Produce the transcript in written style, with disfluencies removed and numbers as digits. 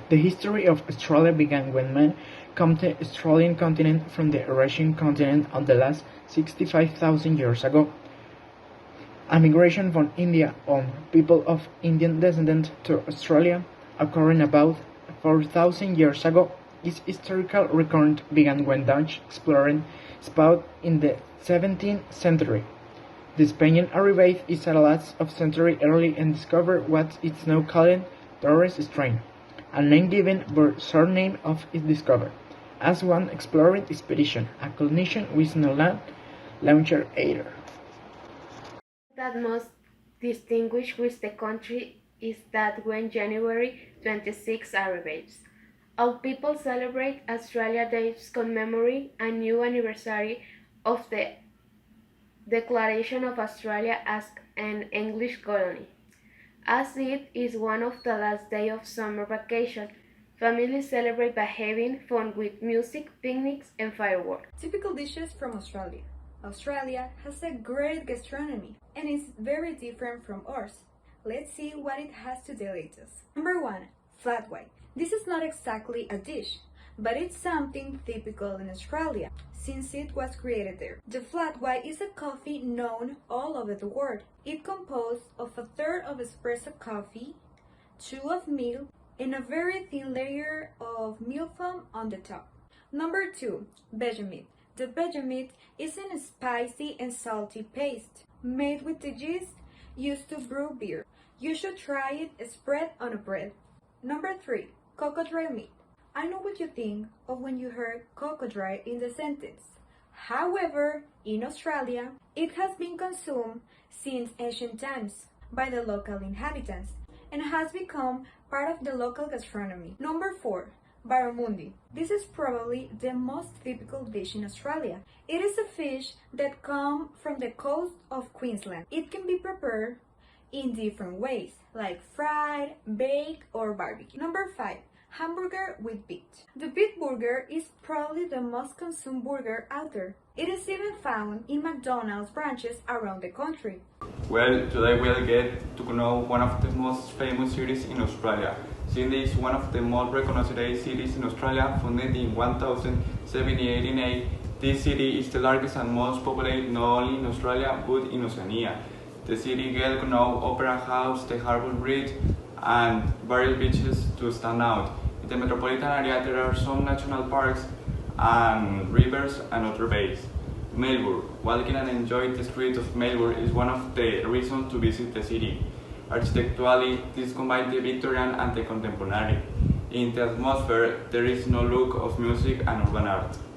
The history of Australia began when men came to the Australian continent from the Eurasian continent on the last 65,000 years ago. A migration from India on people of Indian descent to Australia, occurring about 4,000 years ago. This historical record began when Dutch explorers spotted in the 17th century. The Spaniard arrived in the last of century early and discovered what is now called Torres Strait, a name given by surname of its discoverer, as one exploring expedition, a collision with no land launcher either. That most distinguished with the country is that when January 26 arrives, all people celebrate Australia Day commemorating a new anniversary of the Declaration of Australia as an English colony. As it is one of the last days of summer vacation, families celebrate by having fun with music, picnics, and fireworks. Typical dishes from Australia. Australia has a great gastronomy and is very different from ours. Let's see what it has to delight us. Number 1. Flat white. This is not exactly a dish, but it's something typical in Australia, since it was created there. The flat white is a coffee known all over the world. It composed of a third of espresso coffee, 2 of milk, and a very thin layer of milk foam on the top. Number 2. Vegemite. The vegemite is a spicy and salty paste made with the yeast used to brew beer. You should try it spread on a bread. Number 3. Crocodile meat. I know what you think of when you heard crocodile in the sentence. However, in Australia, it has been consumed since ancient times by the local inhabitants and has become part of the local gastronomy. Number 4. Barramundi. This is probably the most typical dish in Australia. It is a fish that comes from the coast of Queensland. It can be prepared in different ways, like fried, baked, or barbecue. Number 5. Hamburger with beet. The beet burger is probably the most consumed burger out there. It is even found in McDonald's branches around the country. Well, today we'll get to know one of the most famous cities in Australia. Sydney is one of the most recognized cities in Australia, founded in 1788. This city is the largest and most populated not only in Australia but in Oceania. The city gets known Opera House, the Harbour Bridge, and various beaches to stand out. In the metropolitan area there are some national parks and rivers and other bays. Melbourne. Walking and enjoying the streets of Melbourne is one of the reasons to visit the city. Architecturally, this combines the Victorian and the contemporary. In the atmosphere, there is no look of music and urban art.